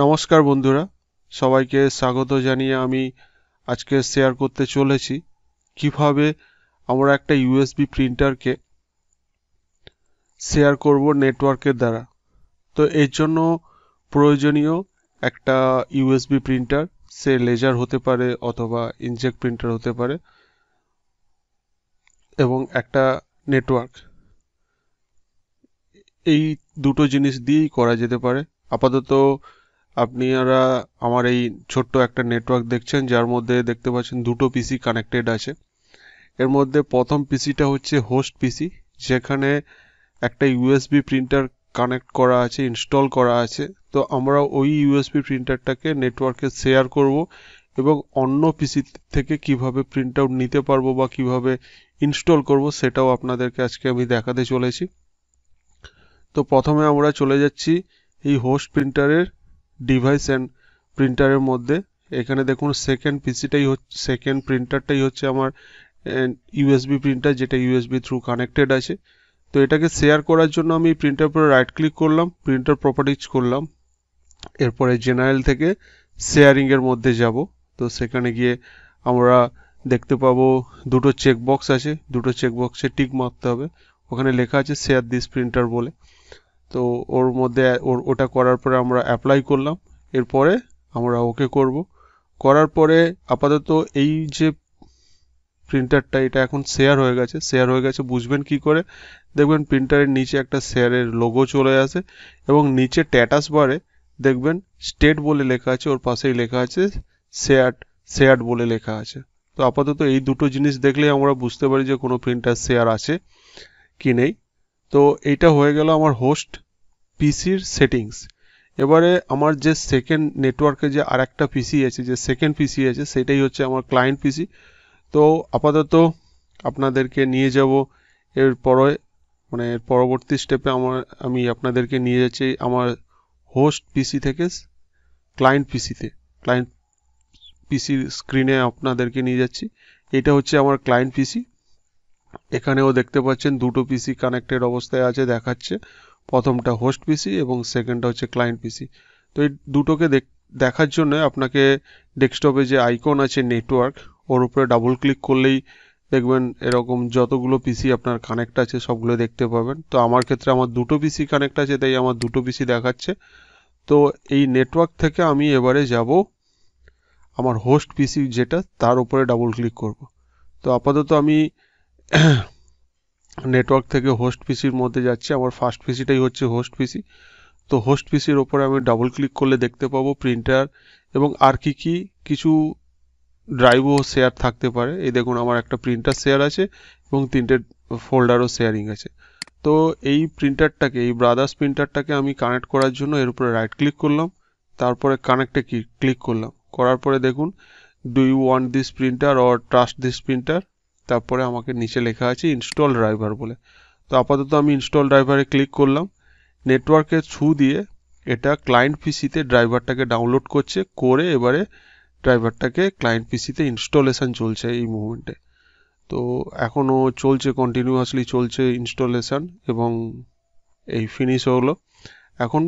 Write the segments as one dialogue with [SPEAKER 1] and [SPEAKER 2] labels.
[SPEAKER 1] নমস্কার বন্ধুরা, সবাইকে স্বাগত জানিয়ে আমি আজকে শেয়ার করতে চলেছি কিভাবে আমরা একটা ইউএসবি প্রিন্টারকে শেয়ার করব নেটওয়ার্কের দ্বারা। তো এর জন্য প্রয়োজনীয় একটা ইউএসবি প্রিন্টার, সে লেজার হতে পারে অথবা ইনজেক্ট প্রিন্টার হতে পারে, এবং একটা নেটওয়ার্ক। এই দুটো জিনিস দিয়েই করা যেতে পারে। আপাতত আপনারা আমার এই ছোট্ট একটা নেটওয়ার্ক দেখছেন, যার মধ্যে দেখতে পাচ্ছেন দুটো পিসি কানেক্টেড আছে। এর মধ্যে প্রথম পিসিটা হচ্ছে হোস্ট পিসি, যেখানে একটা ইউএসবি প্রিন্টার কানেক্ট করা আছে, ইনস্টল করা আছে। তো আমরা ওই ইউএসবি প্রিন্টারটাকে নেটওয়ার্কে শেয়ার করব এবং অন্য পিসি থেকে কিভাবে প্রিন্ট আউট নিতে পারবো বা কিভাবে ইনস্টল করব সেটাও আপনাদেরকে আজকে আমি দেখাতে চলেছি। তো প্রথমে আমরা চলে যাচ্ছি এই হোস্ট প্রিন্টারের ডিভাইস অ্যান্ড প্রিন্টারের মধ্যে। এখানে দেখুন সেকেন্ড প্রিন্টারটাই হচ্ছে আমার ইউএসবি প্রিন্টার, যেটা ইউএসবি থ্রু কানেক্টেড আছে। তো এটাকে শেয়ার করার জন্য আমি প্রিন্টার পরে রাইট ক্লিক করলাম, প্রিন্টার প্রপার্টিজ করলাম, এরপরে জেনারেল থেকে শেয়ারিং এর মধ্যে যাব। তো সেখানে গিয়ে আমরা দেখতে পাবো দুটো চেকবক্স আছে, দুটো চেকবক্সে টিক মারতে হবে। ওখানে লেখা আছে শেয়ার দিস প্রিন্টার বলে। তো ওর মধ্যে ওটা করার পরে আমরা অ্যাপ্লাই করলাম, এরপরে আমরা ওকে করব। করার পরে আপাতত এই যে প্রিন্টারটা, এটা এখন শেয়ার হয়ে গেছে বুঝবেন কি করে? দেখবেন প্রিন্টারের নিচে একটা শেয়ারের লোগো চলে আসে এবং নিচে স্ট্যাটাস বারে দেখবেন স্টেট বলে লেখা আছে, ওর পাশেই লেখা আছে শেয়ার্ড বলে লেখা আছে। তো আপাতত এই দুটো জিনিস দেখলেই আমরা বুঝতে পারি যে কোনো প্রিন্টার শেয়ার আছে কি নেই। তো এইটা হয়ে গেল আমার হোস্ট পিসির সেটিংস। এবারে আমার যে সেকেন্ড নেটওয়ার্কে যে আর একটা পিসি আছে, যে সেকেন্ড পিসি আছে, সেটাই হচ্ছে আমার ক্লায়েন্ট পিসি। তো আপাতত আপনাদেরকে নিয়ে যাব এর পরবর্তী স্টেপে আমি আপনাদেরকে নিয়ে যাচ্ছি আমার হোস্ট পিসি থেকে ক্লায়েন্ট পিসির স্ক্রিনে আপনাদেরকে নিয়ে যাচ্ছি। এটা হচ্ছে আমার ক্লায়েন্ট পিসি। এখানেও দেখতে পাচ্ছেন দুটো পিসি কানেক্টেড অবস্থায় আছে দেখাচ্ছে, প্রথমটা হোস্ট পিসি এবং সেকেন্ডটা হচ্ছে ক্লায়েন্ট পিসি। তো এই দুটোকে দেখার জন্য আপনাকে ডেস্কটপে যে আইকন আছে নেটওয়ার্ক, ওর উপরে ডাবল ক্লিক করলেই দেখবেন এরকম যতগুলো পিসি আপনার কানেক্ট আছে সবগুলো দেখতে পাবেন। তো আমার ক্ষেত্রে আমার দুটো পিসি কানেক্ট আছে, তাই আমার দুটো পিসি দেখাচ্ছে। তো এই নেটওয়ার্ক থেকে আমি এবারে যাব আমার হোস্ট পিসি যেটা, তার উপরে ডাবল ক্লিক করব। তো আপাতত আমি নেটওয়ার্ক থেকে হোস্ট পিসির মধ্যে যাচ্ছি। আমার ফার্স্ট পিসিটাই হচ্ছে হোস্ট পিসি। তো হোস্ট পিসির ওপরে আমি ডাবল ক্লিক করলে দেখতে পাবো প্রিন্টার এবং আর কিছু ড্রাইভও শেয়ার থাকতে পারে। এই দেখুন আমার একটা প্রিন্টার শেয়ার আছে এবং 3টে ফোল্ডারও শেয়ারিং আছে। তো এই ব্রাদার্স প্রিন্টারটাকে আমি কানেক্ট করার জন্য এর উপরে রাইট ক্লিক করলাম, তারপরে কানেক্টে ক্লিক করলাম। করার পরে দেখুন do you want this printer or trust this printer, তারপরে আমাকে নিচে লেখা আছে ইনস্টল ড্রাইভার বলে। তো আপাতত আমি ইনস্টল ড্রাইভারে ক্লিক করলাম। নেটওয়ার্কের থ্রু দিয়ে এটা ক্লায়েন্ট পিসিতে ড্রাইভারটাকে ডাউনলোড করে এবারে ড্রাইভারটাকে ক্লায়েন্ট পিসিতে ইনস্টলেশন চলছে এই মুভমেন্টে। তো এখনও চলছে, কন্টিনিউয়াসলি চলছে ইনস্টলেশন এবং এই ফিনিশ হলো। এখন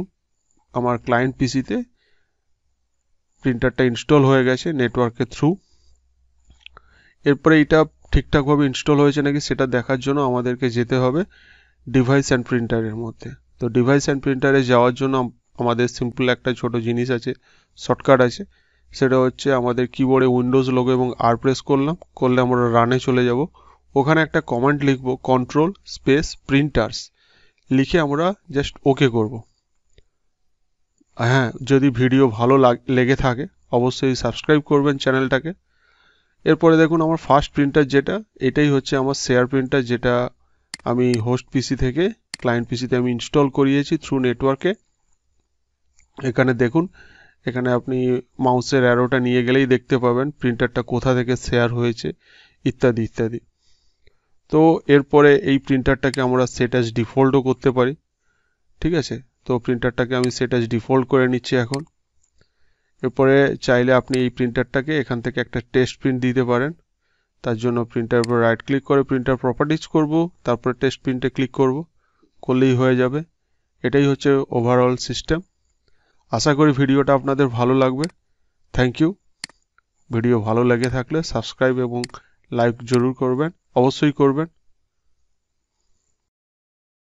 [SPEAKER 1] আমার ক্লায়েন্ট পিসিতে প্রিন্টারটা ইনস্টল হয়ে গেছে নেটওয়ার্কের থ্রু। এরপরে এটা ঠিকঠাকভাবে ইনস্টল হয়েছে নাকি সেটা দেখার জন্য আমাদেরকে যেতে হবে ডিভাইস অ্যান্ড প্রিন্টারের মধ্যে। তো ডিভাইস অ্যান্ড প্রিন্টারে যাওয়ার জন্য আমাদের সিম্পল একটা ছোট জিনিস আছে, শর্টকাট আছে। সেটা হচ্ছে আমাদের কিবোর্ডে উইন্ডোজ লোগো এবং আর প্রেস করলে আমরা রানে চলে যাব। ওখানে একটা কমান্ড লিখব, কন্ট্রোল স্পেস প্রিন্টার্স লিখে আমরা জাস্ট ওকে করব। হ্যাঁ, যদি ভিডিও ভালো লেগে থাকে অবশ্যই সাবস্ক্রাইব করবেন চ্যানেলটাকে। এরপরে দেখুন আমার ফার্স্ট প্রিন্টার যেটা, এটাই হচ্ছে আমার শেয়ার প্রিন্টার, যেটা আমি হোস্ট পিসি থেকে ক্লায়েন্ট পিসিতে আমি ইনস্টল করিয়েছি থ্রু নেটওয়ার্কে। এখানে দেখুন, এখানে আপনি মাউসের অ্যারোটা নিয়ে গেলেই দেখতে পাবেন প্রিন্টারটা কোথা থেকে শেয়ার হয়েছে ইত্যাদি ইত্যাদি। তো এরপরে এই প্রিন্টারটাকে আমরা সেট অ্যাজ ডিফল্টও করতে পারি, ঠিক আছে? তো প্রিন্টারটাকে আমি সেট অ্যাজ ডিফল্ট করে নিচ্ছি এখন। এরপরে চাইলে আপনি এই প্রিন্টারটাকে এখান থেকে একটা টেস্ট প্রিন্ট দিতে পারেন। তার জন্য প্রিন্টার উপর রাইট ক্লিক করে প্রিন্টার প্রপার্টিজ করব, তারপরে টেস্ট প্রিন্টে ক্লিক করলেই হয়ে যাবে। এটাই হচ্ছে ওভারঅল সিস্টেম। আশা করি ভিডিওটা আপনাদের ভালো লাগবে। Thank you. ভিডিও ভালো লেগে থাকলে সাবস্ক্রাইব এবং লাইক জরুর করবেন, অবশ্যই করবেন।